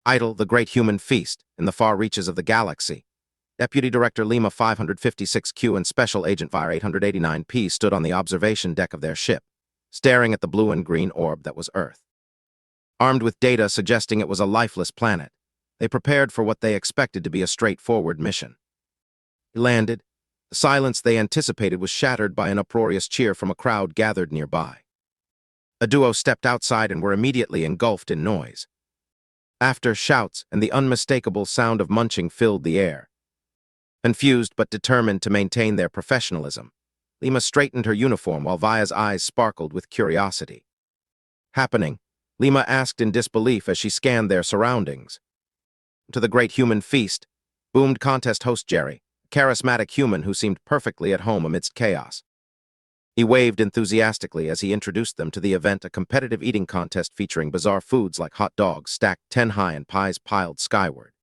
Idle, the great human feast, in the far reaches of the galaxy. Deputy Director Lima 556Q and Special Agent Fire 889P stood on the observation deck of their ship, staring at the blue and green orb that was Earth. Armed with data suggesting it was a lifeless planet, they prepared for what they expected to be a straightforward mission. He landed. The silence they anticipated was shattered by an uproarious cheer from a crowd gathered nearby. A duo stepped outside and were immediately engulfed in noise. Laughter, shouts, and the unmistakable sound of munching filled the air. Confused but determined to maintain their professionalism, Lima straightened her uniform while Vaya's eyes sparkled with curiosity. "Happening?" Lima asked in disbelief as she scanned their surroundings. To the great human feast, boomed contest host Jerry, a charismatic human who seemed perfectly at home amidst chaos. He waved enthusiastically as he introduced them to the event, a competitive eating contest featuring bizarre foods like hot dogs stacked 10 high and pies piled skyward.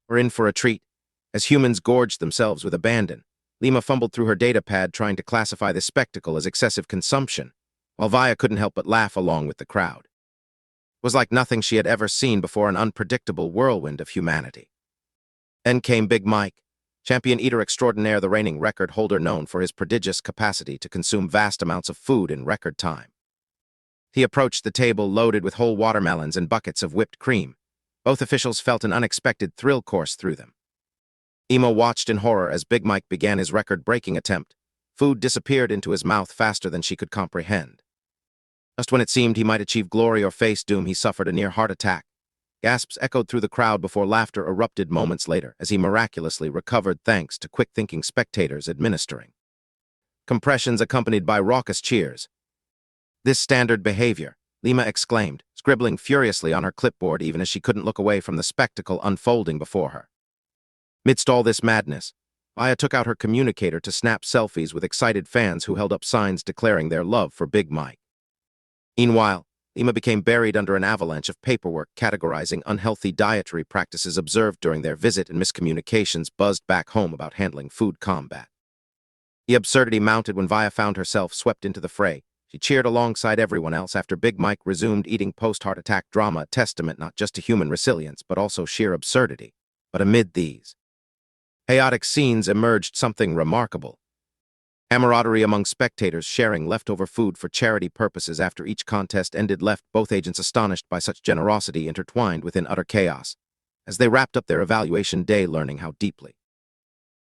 "We're in for a treat." As humans gorged themselves with abandon, Lima fumbled through her data pad trying to classify this spectacle as excessive consumption, while Vaya couldn't help but laugh along with the crowd. It was like nothing she had ever seen before, an unpredictable whirlwind of humanity. Then came Big Mike, champion eater extraordinaire, the reigning record holder known for his prodigious capacity to consume vast amounts of food in record time. He approached the table loaded with whole watermelons and buckets of whipped cream. Both officials felt an unexpected thrill course through them. Emo watched in horror as Big Mike began his record-breaking attempt. Food disappeared into his mouth faster than she could comprehend. Just when it seemed he might achieve glory or face doom, he suffered a near heart attack. Gasps echoed through the crowd before laughter erupted moments later as he miraculously recovered thanks to quick-thinking spectators administering compressions accompanied by raucous cheers. "This standard behavior," Lima exclaimed, scribbling furiously on her clipboard even as she couldn't look away from the spectacle unfolding before her. Midst all this madness, Vaya took out her communicator to snap selfies with excited fans who held up signs declaring their love for Big Mike. Meanwhile, Lima became buried under an avalanche of paperwork categorizing unhealthy dietary practices observed during their visit, and miscommunications buzzed back home about handling food combat. The absurdity mounted when Vaya found herself swept into the fray. She cheered alongside everyone else after Big Mike resumed eating post-heart attack drama, a testament not just to human resilience but also sheer absurdity. But amid these chaotic scenes emerged something remarkable. Camaraderie among spectators, sharing leftover food for charity purposes after each contest ended, left both agents astonished by such generosity intertwined within utter chaos, as they wrapped up their evaluation day learning how deeply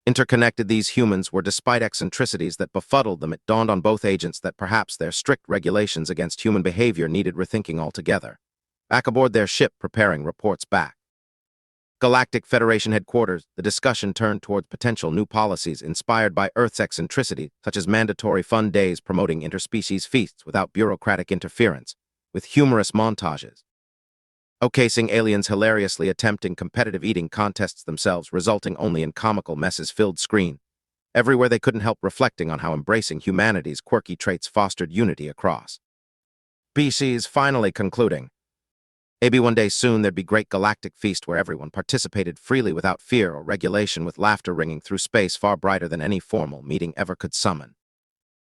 interconnected these humans were. Despite eccentricities that befuddled them, it dawned on both agents that perhaps their strict regulations against human behavior needed rethinking altogether. Back aboard their ship, preparing reports back Galactic Federation headquarters, the discussion turned toward potential new policies inspired by Earth's eccentricity, such as mandatory fun days promoting interspecies feasts without bureaucratic interference, with humorous montages showcasing aliens hilariously attempting competitive eating contests themselves, resulting only in comical messes filled screen. Everywhere they couldn't help reflecting on how embracing humanity's quirky traits fostered unity across species, finally concluding, maybe one day soon there'd be great galactic feast where everyone participated freely without fear or regulation, with laughter ringing through space far brighter than any formal meeting ever could summon.